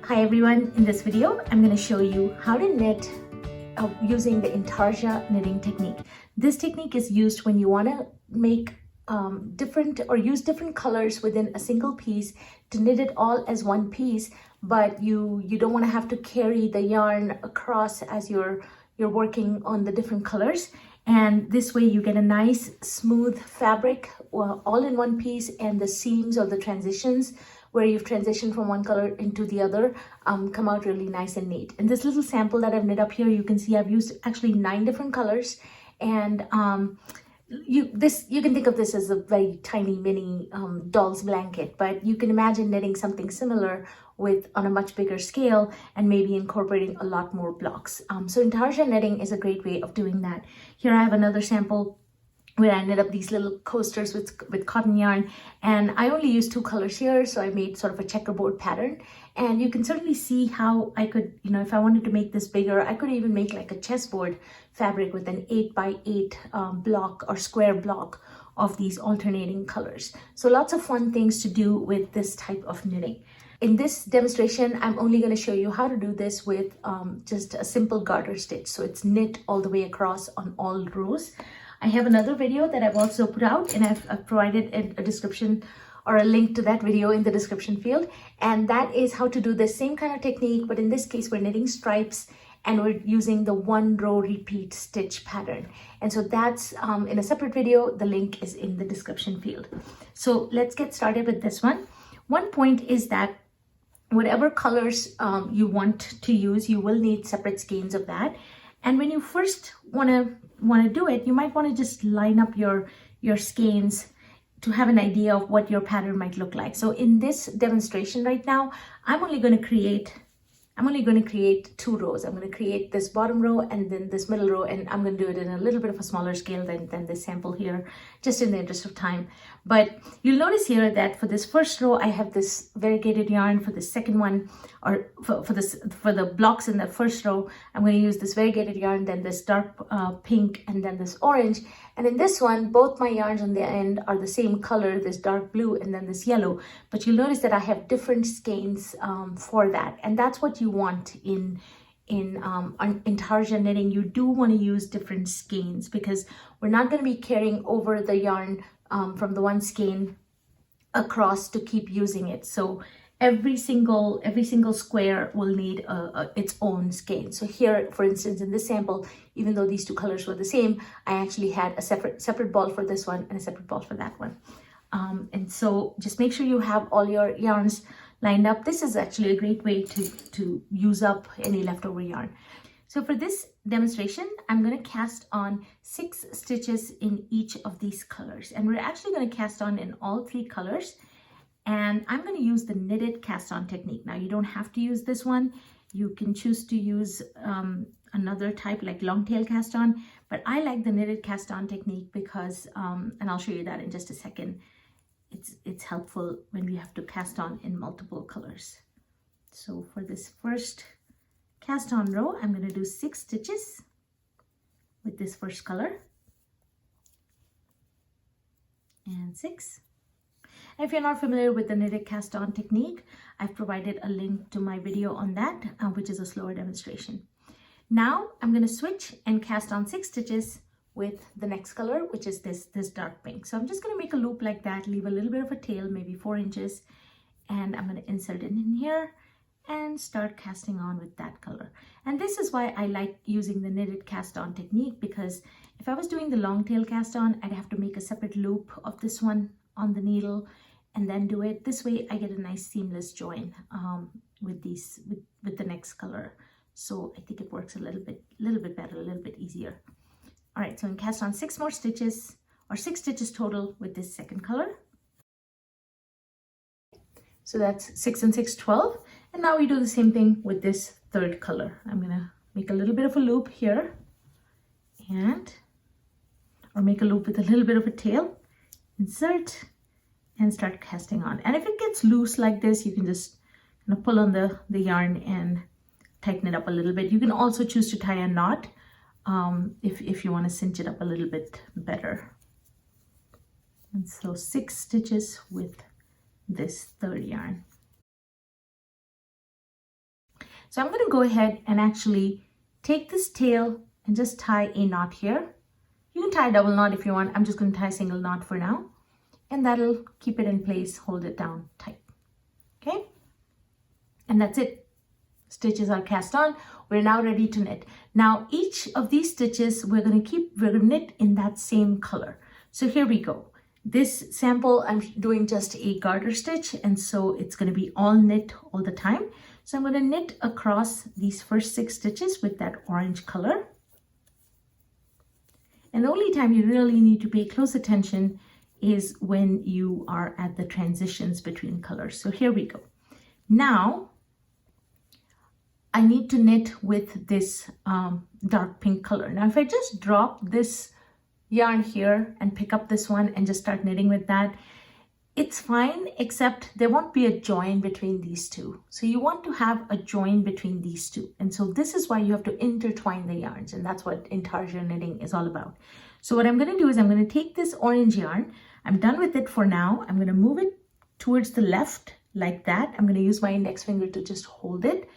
Hi everyone, in this video I'm going to show you how to knit using the Intarsia knitting technique. This technique is used when you want to make use different colors within a single piece to knit it all as one piece, but you don't want to have to carry the yarn across as you're working on the different colors. And this way you get a nice smooth fabric all in one piece, and the seams or the transitions where you've transitioned from one color into the other come out really nice and neat. In this little sample that I've knit up here, you can see I've used actually 9 different colors, and you can think of this as a very tiny mini doll's blanket, but you can imagine knitting something similar on a much bigger scale and maybe incorporating a lot more blocks. So Intarsia knitting is a great way of doing that. Here I have another sample where I knit up these little coasters with cotton yarn, and I only used 2 colors here, so I made sort of a checkerboard pattern. And you can certainly see how I could, if I wanted to make this bigger, I could even make like a chessboard fabric with an 8x8 block or square block of these alternating colors. So lots of fun things to do with this type of knitting. In this demonstration, I'm only going to show you how to do this with just a simple garter stitch. So it's knit all the way across on all rows. I have another video that I've also put out, and I've provided a description or a link to that video in the description field. And that is how to do the same kind of technique, but in this case, we're knitting stripes and we're using the 1 row repeat stitch pattern. And so that's in a separate video. The link is in the description field. So let's get started with this one. One point is that whatever colors you want to use, you will need separate skeins of that. And when you first want to do it, you might want to just line up your skeins to have an idea of what your pattern might look like. So in this demonstration right now, I'm only going to create 2 rows. I'm going to create this bottom row and then this middle row, and I'm going to do it in a little bit of a smaller scale than this sample here, just in the interest of time. But you'll notice here that for this first row, I have this variegated yarn. For the second one, or for the blocks in the first row, I'm going to use this variegated yarn, then this dark pink, and then this orange. And in this one, both my yarns on the end are the same color, this dark blue and then this yellow. But you'll notice that I have different skeins for that. And that's what you want in Intarsia knitting. You do want to use different skeins because we're not going to be carrying over the yarn from the one skein across to keep using it. So every single square will need its own skein. So here, for instance, in this sample, even though these 2 colors were the same, I actually had a separate ball for this one and a separate ball for that one. And so just make sure you have all your yarns lined up. This is actually a great way to use up any leftover yarn. So for this demonstration, I'm going to cast on 6 stitches in each of these colors. And we're actually going to cast on in all 3 colors. And I'm going to use the knitted cast on technique. Now, you don't have to use this one. You can choose to use another type like long tail cast on, but I like the knitted cast on technique because, and I'll show you that in just a second, it's helpful when we have to cast on in multiple colors. So for this first cast on row, I'm going to do 6 stitches with this first color, and 6. If you're not familiar with the knitted cast on technique, I've provided a link to my video on that, which is a slower demonstration. Now I'm going to switch and cast on 6 stitches with the next color, which is this dark pink. So I'm just going to make a loop like that, leave a little bit of a tail, maybe 4 inches, and I'm going to insert it in here and start casting on with that color. And this is why I like using the knitted cast on technique, because if I was doing the long tail cast on, I'd have to make a separate loop of this one on the needle and then do it. This way I get a nice seamless join with the next color. So I think it works a little bit better, a little bit easier. All right, so I'm cast on 6 more stitches, or 6 stitches total with this second color. So that's 6 and 6, 12. And now we do the same thing with this third color. I'm gonna make a little bit of a loop here, or make a loop with a little bit of a tail, insert, and start casting on. And if it gets loose like this, you can just kind of pull on the yarn and tighten it up a little bit. You can also choose to tie a knot if you want to cinch it up a little bit better. And so 6 stitches with this third yarn. So I'm going to go ahead and actually take this tail and just tie a knot here. You can tie a double knot if you want. I'm just going to tie a single knot for now. And that'll keep it in place, hold it down tight. Okay? And that's it. Stitches are cast on. We're now ready to knit. Now each of these stitches we're going to knit in that same color. So here we go. This sample I'm doing just a garter stitch, and so it's going to be all knit all the time. So I'm going to knit across these first 6 stitches with that orange color. And the only time you really need to pay close attention is when you are at the transitions between colors. So here we go. Now I need to knit with this dark pink color. Now if I just drop this yarn here and pick up this one and just start knitting with that, it's fine, except there won't be a join between these two. So you want to have a join between these two. And so this is why you have to intertwine the yarns, and that's what Intarsia knitting is all about. So what I'm going to do is I'm going to take this orange yarn. I'm done with it for now. I'm going to move it towards the left like that. I'm going to use my index finger to just hold it.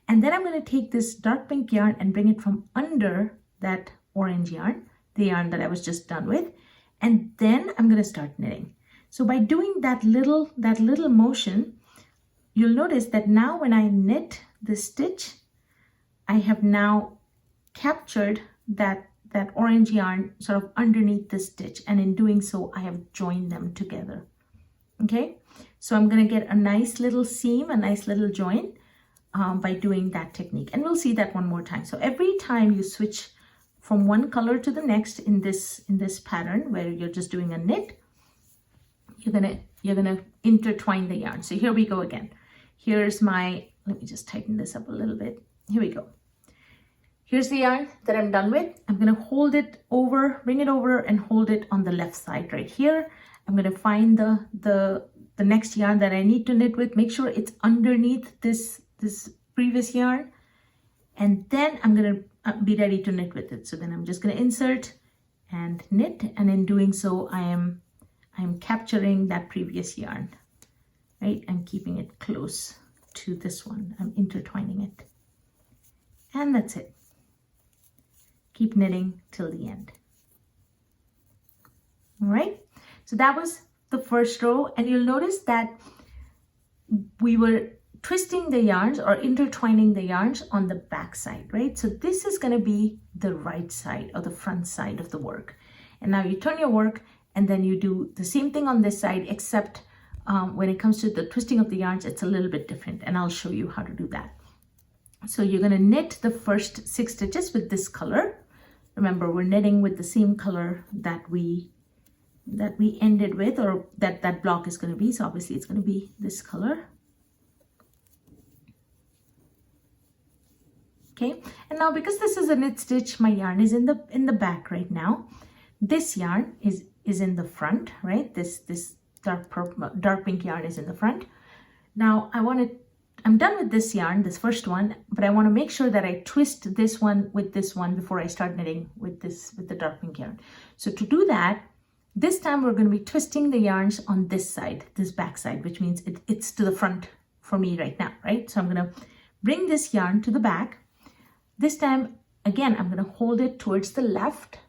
And then I'm going to take this dark pink yarn and bring it from under that orange yarn, the yarn that I was just done with. And then I'm going to start knitting. So by doing that little motion, you'll notice that now when I knit this stitch, I have now captured that orange yarn sort of underneath the stitch, and in doing so I have joined them together. Okay, so I'm going to get a nice little seam, a nice little join by doing that technique, and we'll see that one more time. So every time you switch from one color to the next in this pattern where you're just doing a knit, you're gonna intertwine the yarn. So here we go again. Here's my, let me just tighten this up a little bit. Here we go. Here's the yarn that I'm done with. I'm going to hold it over, bring it over and hold it on the left side right here. I'm going to find the next yarn that I need to knit with. Make sure it's underneath this previous yarn. And then I'm going to be ready to knit with it. So then I'm just going to insert and knit. And in doing so, I'm capturing that previous yarn, right? I'm keeping it close to this one. I'm intertwining it. And that's it. Keep knitting till the end. All right, so that was the first row, and you'll notice that we were twisting the yarns or intertwining the yarns on the back side, right? So this is going to be the right side or the front side of the work. And now you turn your work and then you do the same thing on this side, except when it comes to the twisting of the yarns, it's a little bit different, and I'll show you how to do that. So you're going to knit the first 6 stitches with this color. Remember, we're knitting with the same color that we ended with, or that block is going to be. So obviously it's going to be this color. Okay, and now because this is a knit stitch, my yarn is in the back right now. This yarn is in the front, right? This dark pink yarn is in the front. Now I'm done with this yarn, this first one, but I want to make sure that I twist this one with this one before I start knitting with the dark pink yarn. So to do that, this time we're going to be twisting the yarns on this side, this back side, which means it's to the front for me right now, right? So I'm going to bring this yarn to the back. This time, again, I'm going to hold it towards the left.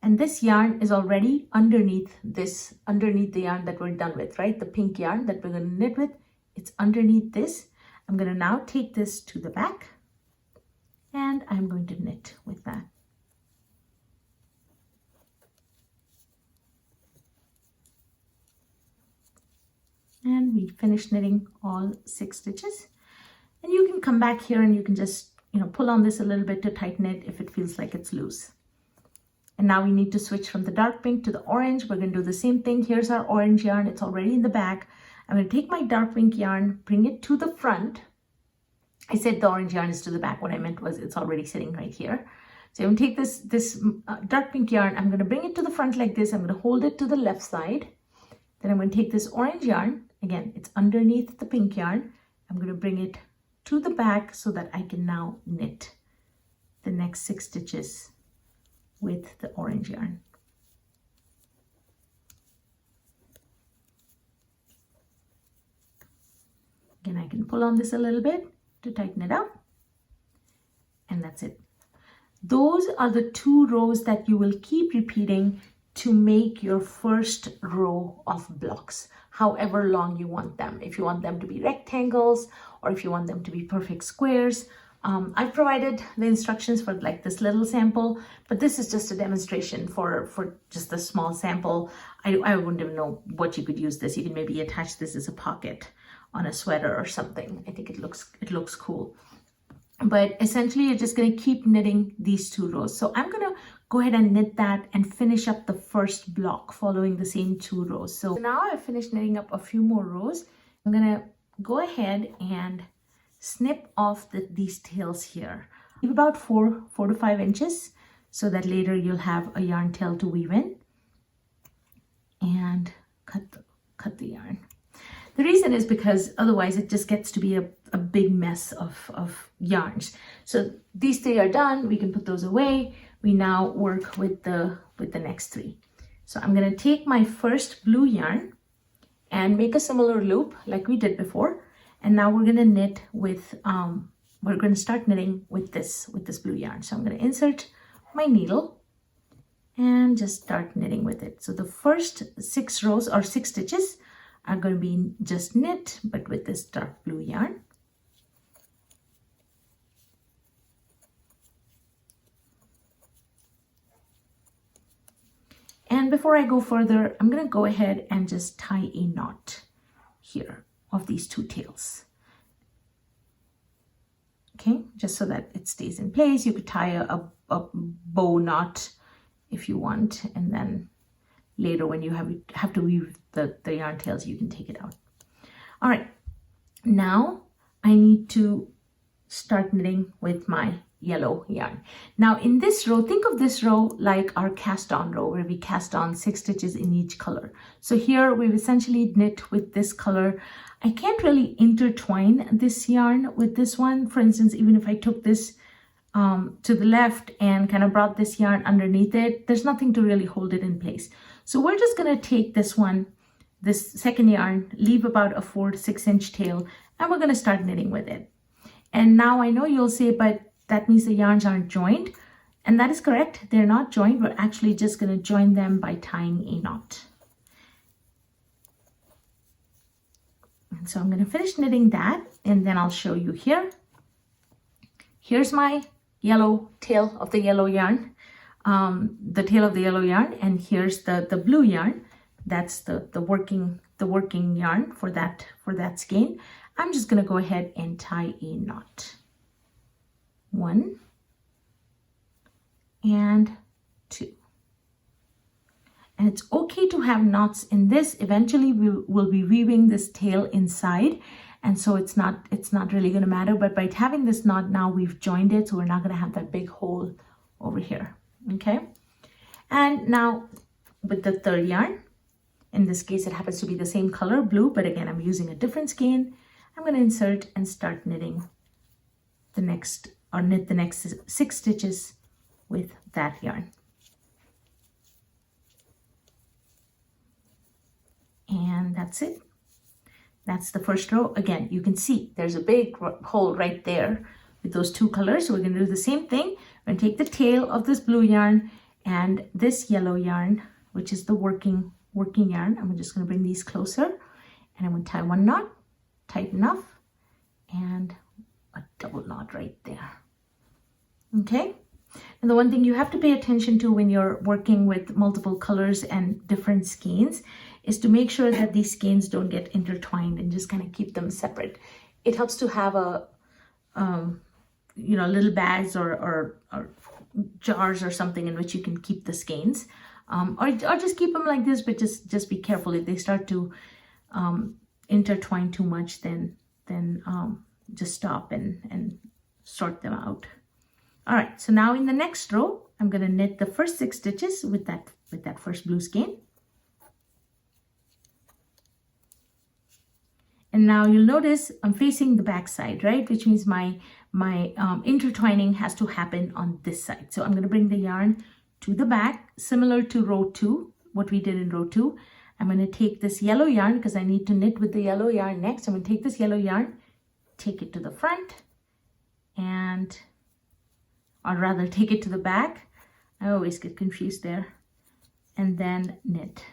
And this yarn is already underneath the yarn that we're done with, right? The pink yarn that we're going to knit with. It's underneath this. I'm going to now take this to the back and I'm going to knit with that. And we finish knitting all 6 stitches. And you can come back here and you can just, pull on this a little bit to tighten it if it feels like it's loose. And now we need to switch from the dark pink to the orange. We're going to do the same thing. Here's our orange yarn. It's already in the back. I'm going to take my dark pink yarn, bring it to the front. I said the orange yarn is to the back. What I meant was it's already sitting right here. So I'm going to take this dark pink yarn. I'm going to bring it to the front like this. I'm going to hold it to the left side. Then I'm going to take this orange yarn. Again, it's underneath the pink yarn. I'm going to bring it to the back so that I can now knit the next 6 stitches with the orange yarn. Again, I can pull on this a little bit to tighten it up. And that's it. Those are the 2 rows that you will keep repeating to make your first row of blocks, however long you want them. If you want them to be rectangles or if you want them to be perfect squares. I've provided the instructions for like this little sample, but this is just a demonstration for just a small sample. I wouldn't even know what you could use this. You can maybe attach this as a pocket on a sweater or something. I think it looks cool. But essentially you're just going to keep knitting these 2 rows. So I'm going to go ahead and knit that and finish up the first block following the same 2 rows. So now I've finished knitting up a few more rows. I'm going to go ahead and snip off these tails here. Leave about 4 to 5 inches so that later you'll have a yarn tail to weave in. And cut the yarn. The reason is because otherwise it just gets to be a big mess of yarns. So these 3 are done. We can put those away. We now work with the next 3. So I'm going to take my first blue yarn and make a similar loop like we did before. And now we're going to knit with, we're going to start knitting with this blue yarn. So I'm going to insert my needle and just start knitting with it. So the first 6 rows or 6 stitches are going to be just knit, but with this dark blue yarn. And before I go further, I'm going to go ahead and just tie a knot here of these 2 tails. Okay, just so that it stays in place. You could tie a bow knot if you want, and then later when you have to weave the yarn tails, you can take it out. All right, now I need to start knitting with my yellow yarn. Now in this row, think of this row like our cast on row where we cast on 6 stitches in each color. So here we've essentially knit with this color. I can't really intertwine this yarn with this one. For instance, even if I took this to the left and kind of brought this yarn underneath it, there's nothing to really hold it in place. So we're just going to take this one, this second yarn, leave about a 4 to 6 inch tail, and we're going to start knitting with it. And now I know you'll say, but that means the yarns aren't joined. And that is correct. They're not joined. We're actually just going to join them by tying a knot. And so I'm going to finish knitting that, and then I'll show you here. Here's my yellow tail of the yellow yarn, the tail of the yellow yarn, and here's the blue yarn. That's the working yarn for that skein. I'm just going to go ahead and tie a knot. 1 and 2. And it's okay to have knots in this. Eventually we'll be weaving this tail inside, and so it's not really going to matter. But by having this knot now, we've joined it, so we're not going to have that big hole over here. Okay, and now with the third yarn, in this case it happens to be the same color, blue, but again I'm using a different skein. I'm going to insert and start knitting the next, or knit the next 6 stitches with that yarn. And that's it. That's the first row. Again, you can see there's a big hole right there with those 2 colors. So we're going to do the same thing. We're going to take the tail of this blue yarn and this yellow yarn, which is the working yarn. I'm just going to bring these closer, and I'm going to tie 1 knot, tight enough, and a double knot right there. Okay. And the one thing you have to pay attention to when you're working with multiple colors and different skeins is to make sure that these skeins don't get intertwined, and just kind of keep them separate. It helps to have a, little bags or jars or something in which you can keep the skeins, or just keep them like this, but just be careful. If they start to intertwine too much, then just stop and sort them out. All right, so now in the next row, I'm going to knit the first 6 stitches with that first blue skein. And now you'll notice I'm facing the back side, right? Which means my intertwining has to happen on this side. So I'm going to bring the yarn to the back, similar to row 2, what we did in row 2. I'm going to take this yellow yarn because I need to knit with the yellow yarn next. I'm going to take this yellow yarn, take it to the front, and, or rather take it to the back. I always get confused there. And then knit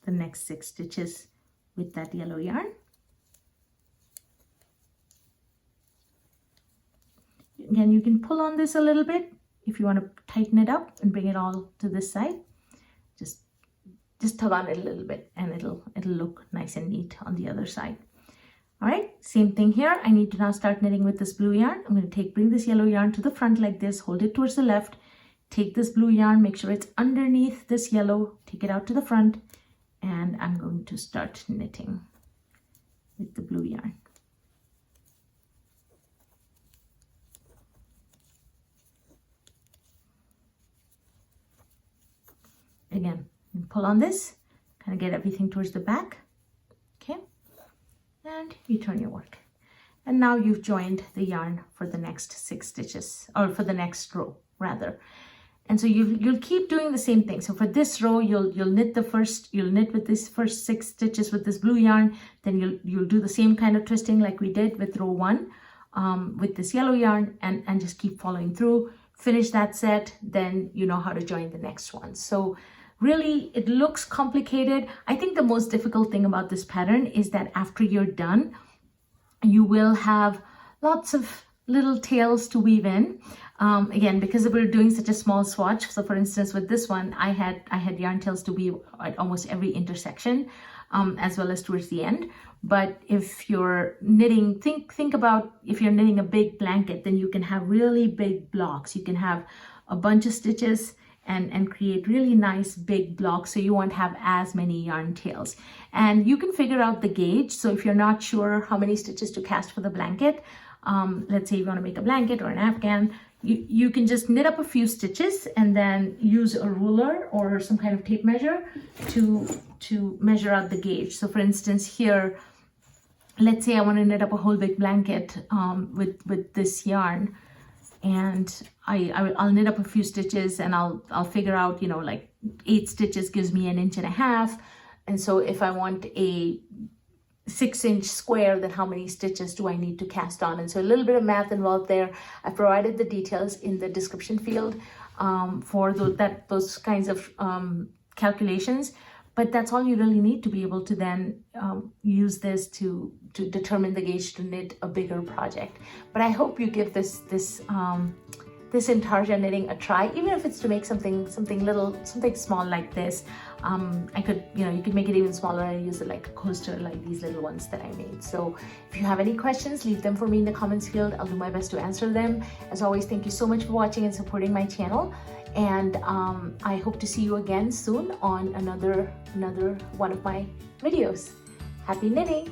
the next 6 stitches with that yellow yarn. Again, you can pull on this a little bit if you want to tighten it up and bring it all to this side. Just tug on it a little bit and it'll look nice and neat on the other side. All right, same thing here. I need to now start knitting with this blue yarn. I'm going to bring this yellow yarn to the front like this, hold it towards the left, take this blue yarn, make sure it's underneath this yellow, take it out to the front, and I'm going to start knitting with the blue yarn. Again, pull on this, kind of get everything towards the back, okay? And you turn your work. And now you've joined the yarn for the next 6 stitches, or for the next row rather. And so you'll keep doing the same thing. So for this row, you'll knit with this first 6 stitches with this blue yarn, then you'll do the same kind of twisting like we did with row 1 with this yellow yarn, and just keep following through. Finish that set, then you know how to join the next one. So really, it looks complicated. I think the most difficult thing about this pattern is that after you're done, you will have lots of little tails to weave in. Again, because we're doing such a small swatch. So for instance, with this one, I had yarn tails to weave at almost every intersection, as well as towards the end. But if you're knitting, think about if you're knitting a big blanket, then you can have really big blocks. You can have a bunch of stitches and create really nice big blocks, so you won't have as many yarn tails. And you can figure out the gauge. So if you're not sure how many stitches to cast for the blanket, let's say you want to make a blanket or an afghan, you can just knit up a few stitches and then use a ruler or some kind of tape measure to measure out the gauge. So for instance here, let's say I want to knit up a whole big blanket with this yarn, and I'll knit up a few stitches, and I'll figure out, you know, like 8 stitches gives me 1.5 inches. And so if I want a 6-inch square, then how many stitches do I need to cast on? And so a little bit of math involved there. I provided the details in the description field for those kinds of calculations. But that's all you really need to be able to then use this to determine the gauge to knit a bigger project. But I hope you give this Intarsia knitting a try, even if it's to make something small like this. You could make it even smaller and use it like a coaster, like these little ones that I made. So if you have any questions, leave them for me in the comments field. I'll do my best to answer them. As always, thank you so much for watching and supporting my channel. And I hope to see you again soon on another one of my videos. Happy knitting!